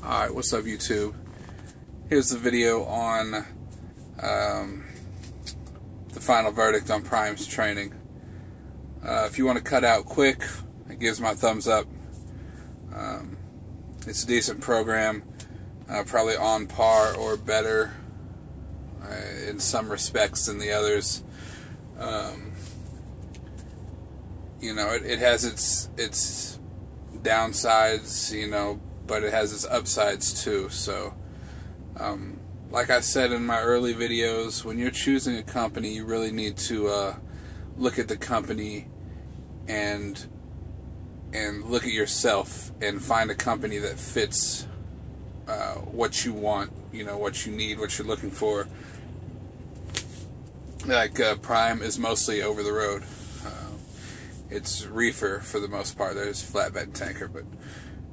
Alright, what's up YouTube? Here's the video on the final verdict on Prime's training. If you want to cut out quick, it gives my thumbs up. It's a decent program, probably on par or better in some respects than the others. You know, it has its downsides, you know, but it has its upsides too. So, like I said in my early videos, when you're choosing a company, you really need to look at the company and look at yourself and find a company that fits what you want, you know, what you need, what you're looking for. Like Prime is mostly over the road. It's reefer for the most part. There's flatbed and tanker, but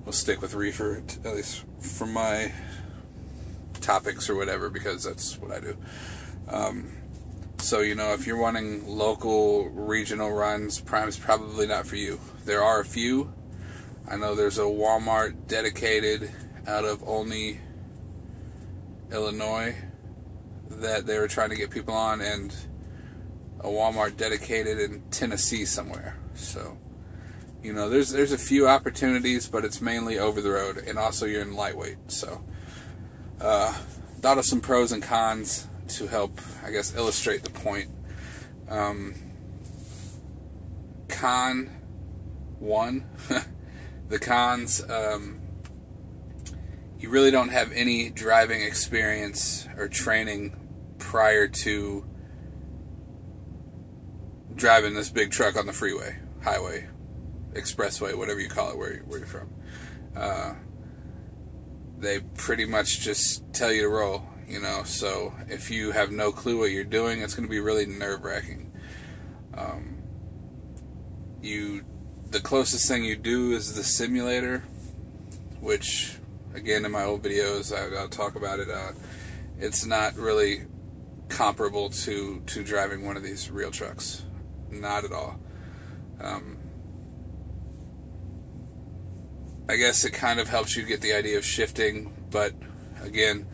we'll stick with reefer, at least for my topics or whatever, because that's what I do. So, you know, if you're wanting local, regional runs, Prime's probably not for you. There are a few. I know there's a Walmart dedicated out of Olney, Illinois, that they were trying to get people on, and a Walmart dedicated in Tennessee somewhere. So, you know, there's a few opportunities, but it's mainly over the road, and also you're in lightweight. So, thought of some pros and cons to help, I guess, illustrate the point. Con 1, the cons, you really don't have any driving experience or training prior to driving this big truck on the freeway, highway, expressway, whatever you call it, where you're from. They pretty much just tell you to roll, you know, so if you have no clue what you're doing, it's going to be really nerve-wracking. The closest thing you do is the simulator, which, again, in my old videos, I'll talk about it. It's not really comparable to driving one of these real trucks. Not at all. I guess it kind of helps you get the idea of shifting, but again,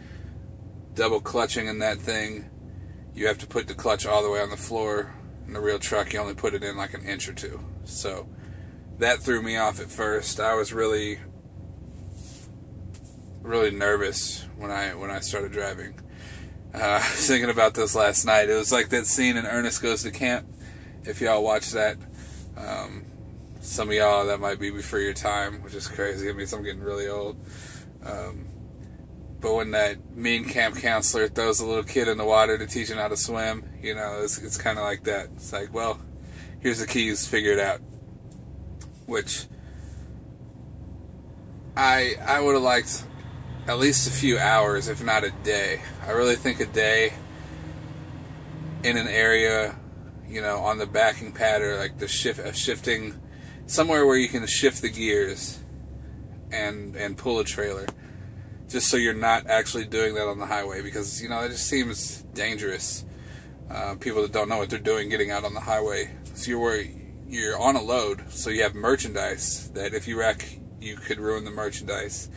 double clutching in that thing, you have to put the clutch all the way on the floor. In the real truck, you only put it in like an inch or two. So that threw me off at first. I was really nervous when I started driving. I was thinking about this last night. It was like that scene in Ernest Goes to Camp. If y'all watch that, some of y'all, that might be before your time, which is crazy. It means I'm getting really old. But when that mean camp counselor throws a little kid in the water to teach him how to swim, you know, it's kind of like that. It's like, well, here's the keys, figure it out. Which I would have liked at least a few hours, if not a day. I really think a day in an area, you know, on the backing pad, or like the shifting, somewhere where you can shift the gears and pull a trailer, just so you're not actually doing that on the highway, because, you know, it just seems dangerous. People that don't know what they're doing getting out on the highway. So you're on a load, so you have merchandise that if you wreck, you could ruin the merchandise.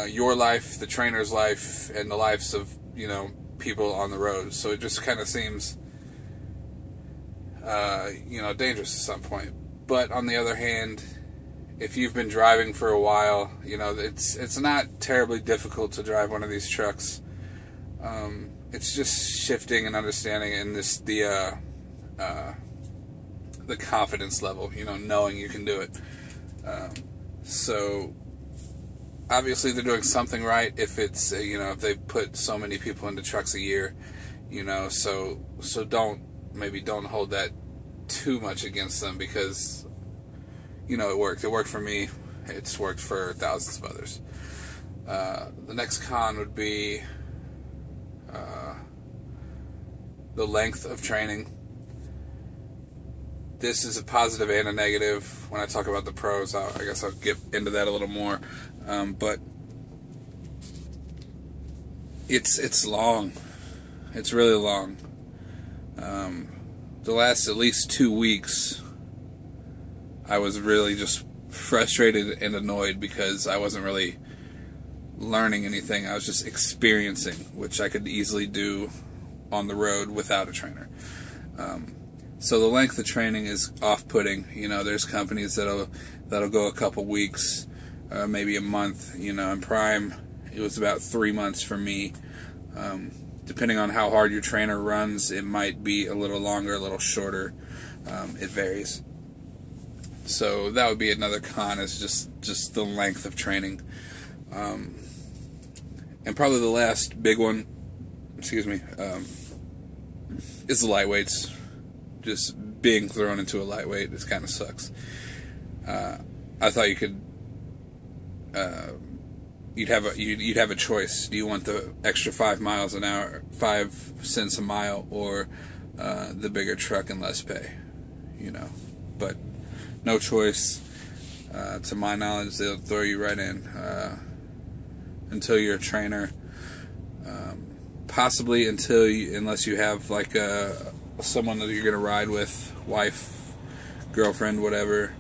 Your life, the trainer's life, and the lives of, you know, people on the road. So it just kind of seems, you know, dangerous at some point. But on the other hand, if you've been driving for a while, you know, it's not terribly difficult to drive one of these trucks. It's just shifting and understanding, and the confidence level, you know, knowing you can do it. So obviously they're doing something right if it's, you know, if they put so many people into trucks a year, you know, so don't hold that too much against them, because, you know, it worked. It worked for me. It's worked for thousands of others. The next con would be the length of training. This is a positive and a negative. When I talk about the pros, I guess I'll get into that a little more. But it's long. It's really long. The last at least 2 weeks, I was really just frustrated and annoyed because I wasn't really learning anything. I was just experiencing, which I could easily do on the road without a trainer. So the length of training is off-putting. You know, there's companies that'll go a couple weeks, maybe a month. You know, in Prime, it was about 3 months for me. Depending on how hard your trainer runs, it might be a little longer, a little shorter. It varies. So that would be another con, is just the length of training. And probably the last big one, is the lightweights. Just being thrown into a lightweight, it kind of sucks. I thought you could, you'd have a choice. Do you want the extra 5 miles an hour, 5 cents a mile, or the bigger truck and less pay? You know, but no choice. To my knowledge, they'll throw you right in until you're a trainer. Possibly unless you have like someone that you're going to ride with, wife, girlfriend, whatever,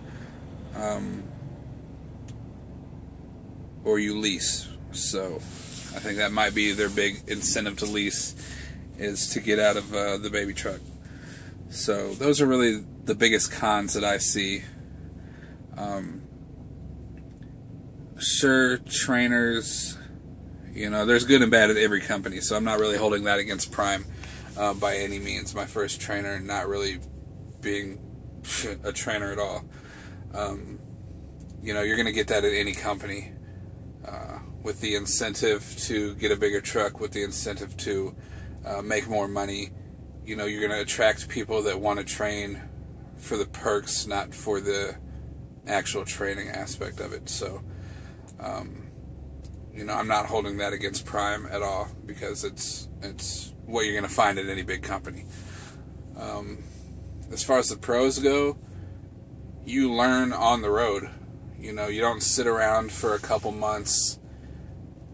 or you lease. So I think that might be their big incentive to lease, is to get out of the baby truck. So those are really the biggest cons that I see. Sure, trainers, you know, there's good and bad at every company, so I'm not really holding that against Prime by any means. My first trainer not really being a trainer at all. You know, you're going to get that at any company, with the incentive to get a bigger truck, with the incentive to make more money. You know, you're going to attract people that want to train for the perks, not for the actual training aspect of it. So, you know, I'm not holding that against Prime at all, because it's what you're going to find at any big company. As far as the pros go, you learn on the road. You know, you don't sit around for a couple months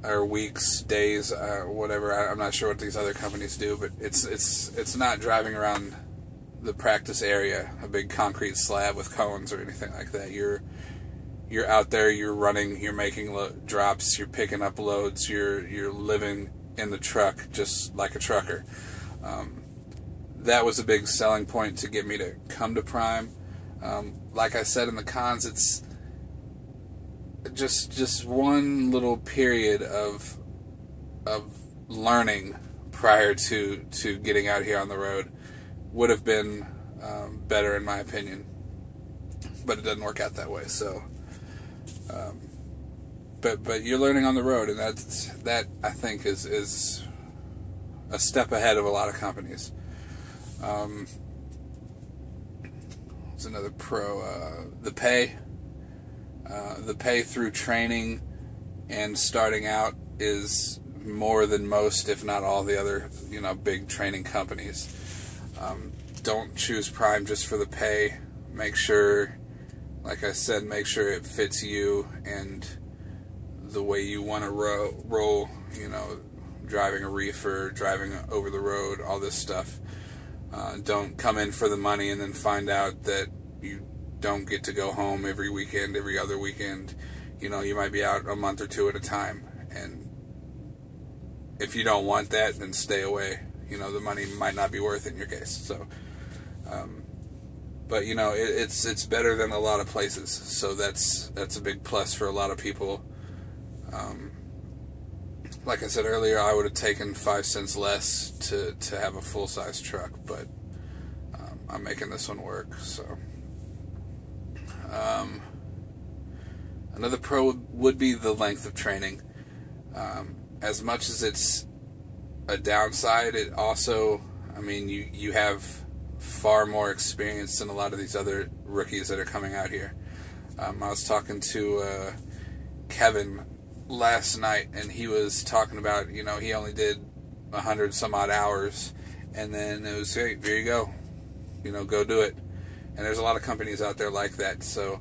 or weeks, days, whatever. I'm not sure what these other companies do, but it's not driving around the practice area, a big concrete slab with cones or anything like that. You're out there, you're running, you're making drops, you're picking up loads, you're living in the truck just like a trucker. That was a big selling point to get me to come to Prime. Like I said in the cons, it's just one little period of learning prior to getting out here on the road would have been better, in my opinion, but it doesn't work out that way. So, but you're learning on the road, and that I think is a step ahead of a lot of companies. It's another pro. The pay through training and starting out is more than most, if not all, the other, you know, big training companies. Don't choose Prime just for the pay. Make sure, like I said, make sure it fits you and the way you want to roll, you know, driving a reefer, driving over the road, all this stuff. Don't come in for the money and then find out that you don't get to go home every weekend, every other weekend. You know, you might be out a month or two at a time, and if you don't want that, then stay away. You know, the money might not be worth it in your case. So, but you know, it's better than a lot of places. So that's a big plus for a lot of people. Like I said earlier, I would have taken 5 cents less to have a full-size truck, but I'm making this one work. So, another pro would be the length of training. As much as it's a downside, it also, I mean, you have far more experience than a lot of these other rookies that are coming out here. I was talking to Kevin last night, and he was talking about, you know, he only did 100 some odd hours, and then it was, hey, there you go, you know, go do it. And there's a lot of companies out there like that. So,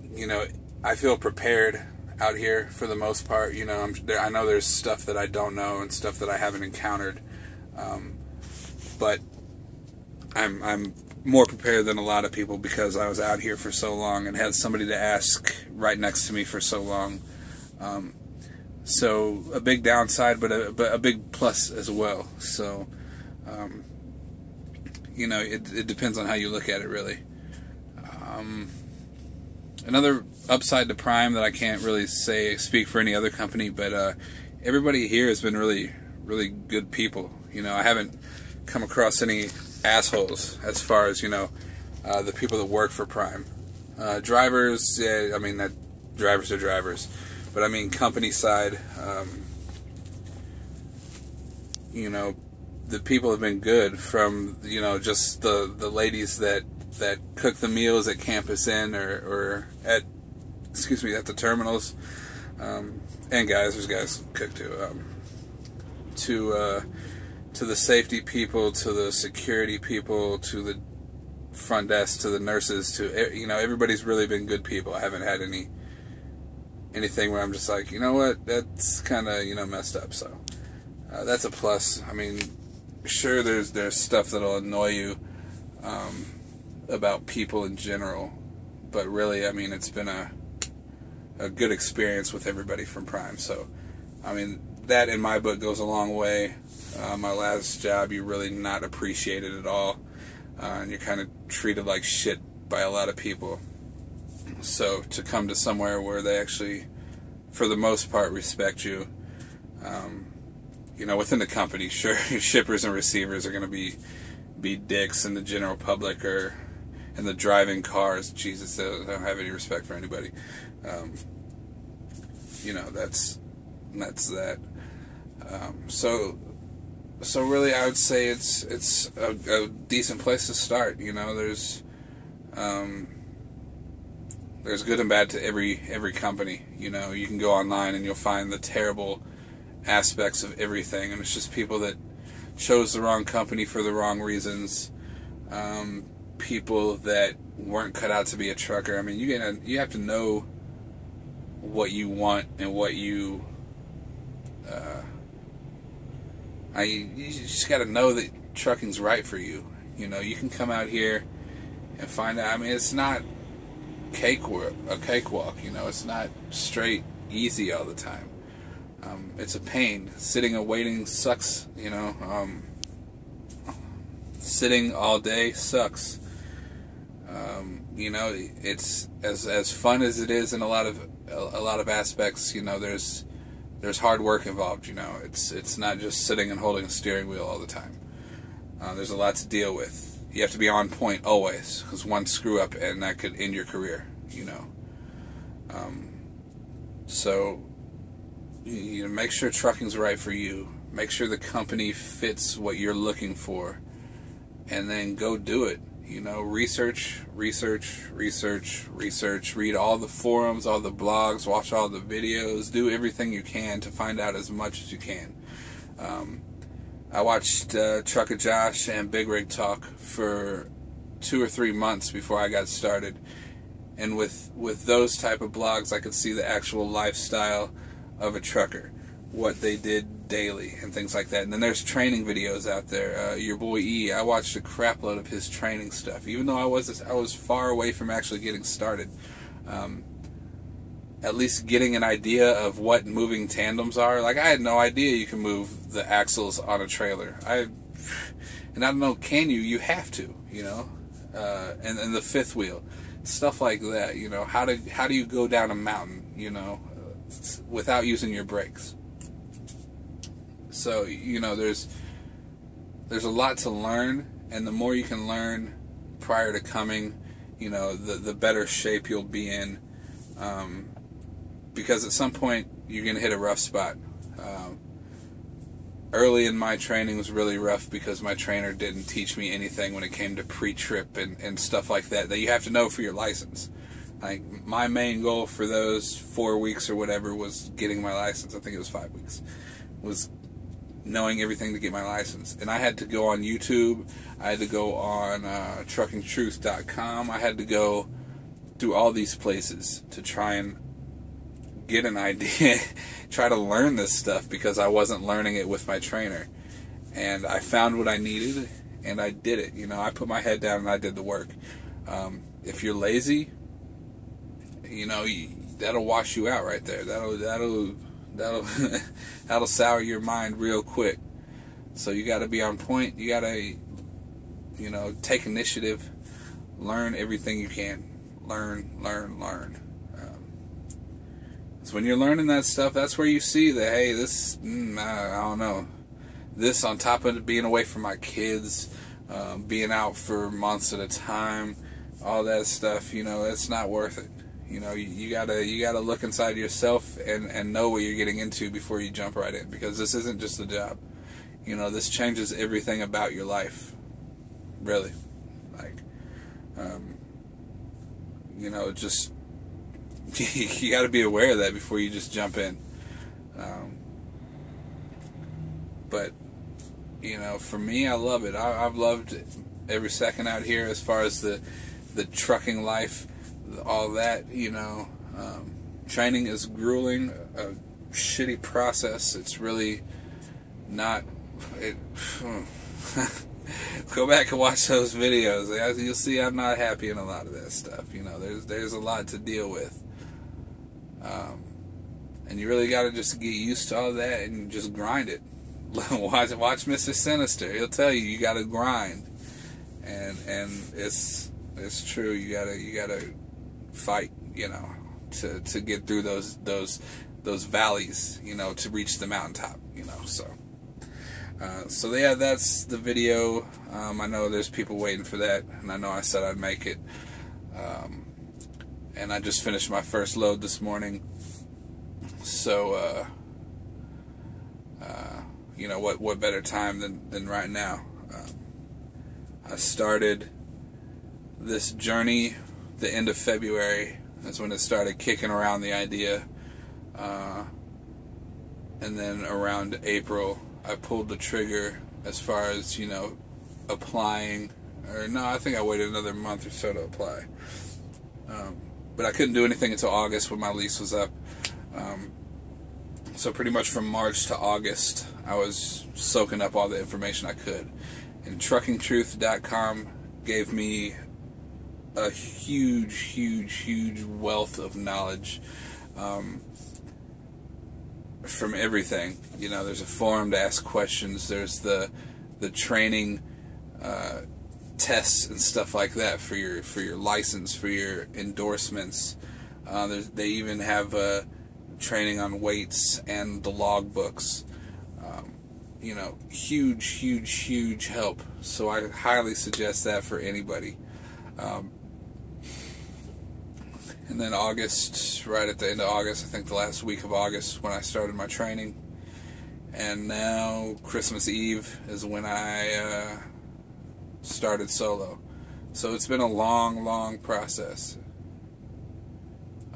you know, I feel prepared out here for the most part. You know, I know there's stuff that I don't know and stuff that I haven't encountered, but I'm more prepared than a lot of people because I was out here for so long and had somebody to ask right next to me for so long. So a big downside, but a big plus as well. So, you know, it depends on how you look at it, really. Another upside to Prime that I can't really speak for any other company, but everybody here has been really, really good people. You know, I haven't come across any assholes as far as, you know, the people that work for Prime. Drivers, yeah, I mean, drivers are drivers. But I mean, company side, you know, the people have been good, from, you know, just the ladies that cook the meals at Campus Inn or at the terminals, and guys, there's guys who cook too, to the safety people, to the security people, to the front desk, to the nurses, to, you know, everybody's really been good people. I haven't had anything where I'm just like, you know what, that's kind of, you know, messed up. So that's a plus. I mean, sure, there's stuff that'll annoy you about people in general, but really, I mean, it's been a good experience with everybody from Prime. So, I mean, that in my book goes a long way. My last job, you're really not appreciated at all, and you're kind of treated like shit by a lot of people. So to come to somewhere where they actually, for the most part, respect you, you know, within the company, sure, shippers and receivers are going to be dicks, and the general public and the driving cars, Jesus, they don't have any respect for anybody. You know, that's that. So really, I would say it's a decent place to start. You know, there's good and bad to every company. You know, you can go online and you'll find the terrible aspects of everything, and it's just people that chose the wrong company for the wrong reasons. People that weren't cut out to be a trucker. I mean, you have to know what you want and what you you just got to know that trucking's right for you. You know, you can come out here and find out. I mean, it's not a cakewalk. You know, it's not straight easy all the time. It's a pain. Sitting and waiting sucks. You know, sitting all day sucks. You know, it's as fun as it is in a lot of aspects. You know, there's hard work involved. You know, it's not just sitting and holding a steering wheel all the time. There's a lot to deal with. You have to be on point always, because one screw up and that could end your career. You know, so you make sure trucking's right for you. Make sure the company fits what you're looking for, and then go do it. You know, research, read all the forums, all the blogs, watch all the videos, do everything you can to find out as much as you can. I watched Trucker Josh and Big Rig Talk for 2 or 3 months before I got started, and with those type of blogs, I could see the actual lifestyle of a trucker, what they did daily and things like that. And then there's training videos out there. Your boy E, I watched a crap load of his training stuff, even though I was far away from actually getting started. At least getting an idea of what moving tandems are. Like, I had no idea you can move the axles on a trailer. And I don't know, can you? You have to, you know. And the fifth wheel, stuff like that. You know, how do you go down a mountain, you know, without using your brakes? So, you know, there's a lot to learn, and the more you can learn prior to coming, you know, the better shape you'll be in, because at some point you're going to hit a rough spot. Early in my training was really rough because my trainer didn't teach me anything when it came to pre-trip and stuff like that you have to know for your license. Like, my main goal for those 4 weeks or whatever was getting my license. I think it was 5 weeks. Was knowing everything to get my license. And I had to go on YouTube. I had to go on truckingtruth.com. I had to go through all these places to try and get an idea, try to learn this stuff, because I wasn't learning it with my trainer. And I found what I needed, and I did it. You know, I put my head down and I did the work. If you're lazy, you know, that'll wash you out right there. That'll that'll sour your mind real quick. So you got to be on point. You got to, you know, take initiative. Learn everything you can. Learn. So when you're learning that stuff, that's where you see that, hey, this, I don't know, this on top of being away from my kids, being out for months at a time, all that stuff, you know, it's not worth it. You know, you gotta look inside yourself and know what you're getting into before you jump right in, because this isn't just a job. You know, this changes everything about your life, really. Like, you know, just you got to be aware of that before you just jump in. But you know, for me, I love it. I've loved every second out here, as far as the trucking life, all that. You know, training is grueling, a shitty process. It's really not. Go back and watch those videos. As you'll see, I'm not happy in a lot of that stuff. You know, there's a lot to deal with. And you really got to just get used to all that and just grind it. watch Mr. Sinister. He'll tell you got to grind, and it's true. You gotta fight. You know, to get through those valleys. You know, to reach the mountaintop. You know, so yeah, that's the video. I know there's people waiting for that, and I know I said I'd make it. And I just finished my first load this morning. So, you know, what better time than right now? I started this journey the end of February. That's when it started kicking around, the idea. And then around April, I pulled the trigger as far as, you know, applying. Or no, I think I waited another month or so to apply. But I couldn't do anything until August when my lease was up. So pretty much from March to August, I was soaking up all the information I could. And TruckingTruth.com gave me a huge wealth of knowledge from everything. You know, there's a forum to ask questions. There's the training tests and stuff like that for your license, for your endorsements. They even have training on weights and the log books. You know, huge help. So I highly suggest that for anybody. And then August, right at the end of August, I think the last week of August, when I started my training. And now Christmas Eve is when I started solo. So it's been a long process.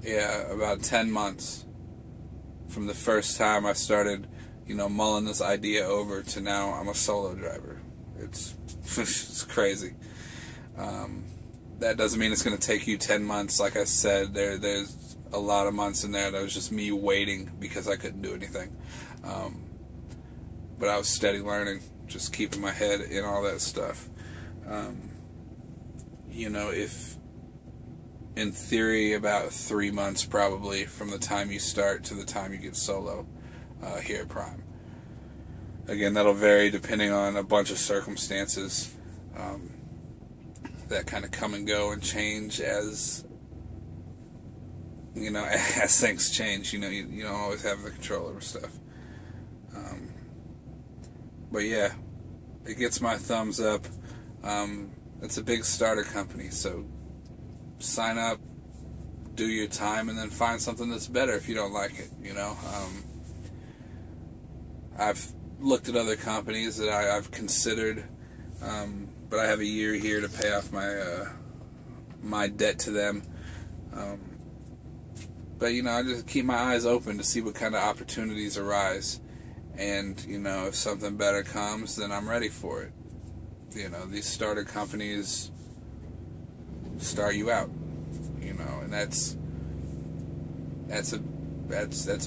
Yeah, about 10 months from the first time I started, you know, mulling this idea over to now I'm a solo driver. It's it's crazy. That doesn't mean it's going to take you 10 months. Like I said, there's a lot of months in there that was just me waiting because I couldn't do anything. But I was steady learning, just keeping my head in all that stuff. You know, if in theory about 3 months probably from the time you start to the time you get solo here at Prime. Again, that'll vary depending on a bunch of circumstances that kind of come and go and change as, you know, as things change. You know, you don't always have the control over stuff. But yeah, it gets my thumbs up. It's a big starter company, so sign up, do your time, and then find something that's better if you don't like it, you know. I've looked at other companies that I've considered, but I have a year here to pay off my debt to them. But, you know, I just keep my eyes open to see what kind of opportunities arise. And, you know, if something better comes, then I'm ready for it. You know, these starter companies start you out, you know, and that's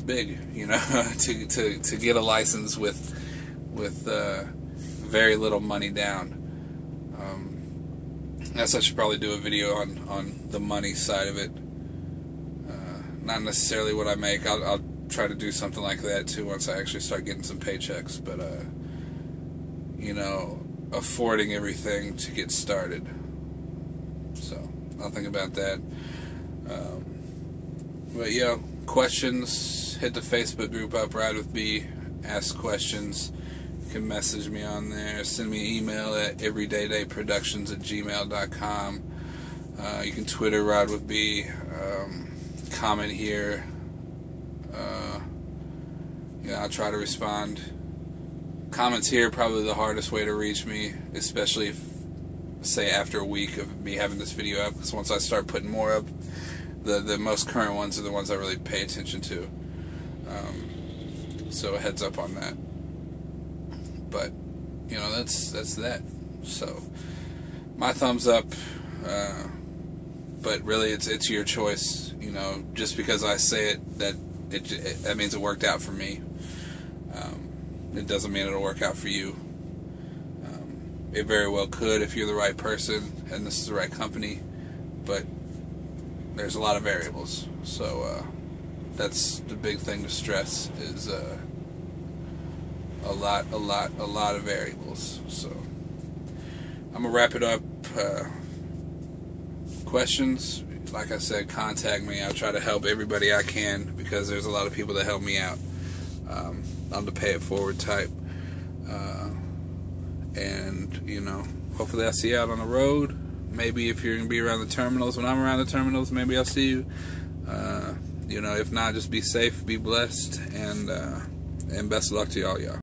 big, you know, to get a license with very little money down. Guess I should probably do a video on the money side of it. Not necessarily what I make. I'll try to do something like that too once I actually start getting some paychecks. But you know, affording everything to get started. So I'll think about that. But yeah, questions, hit the Facebook group up, Ride with B, ask questions. You can message me on there, send me an email at everydaydayproductions@gmail.com. You can Twitter Ride with B, comment here. I'll try to respond. Comments here are probably the hardest way to reach me, especially if, say, after a week of me having this video up, because once I start putting more up, the most current ones are the ones I really pay attention to. So a heads up on that. But you know, that's that. So my thumbs up. But really, it's your choice. You know, just because I say it, that means it worked out for me. It doesn't mean it'll work out for you. It very well could if you're the right person and this is the right company, but there's a lot of variables. So that's the big thing to stress, is a lot of variables. So I'm gonna wrap it up. Questions, like I said, contact me. I'll try to help everybody I can, because there's a lot of people that help me out. I'm the pay it forward type. And, you know, hopefully I'll see you out on the road. Maybe if you're going to be around the terminals, when I'm around the terminals, maybe I'll see you. You know, if not, just be safe, be blessed, and best of luck to y'all.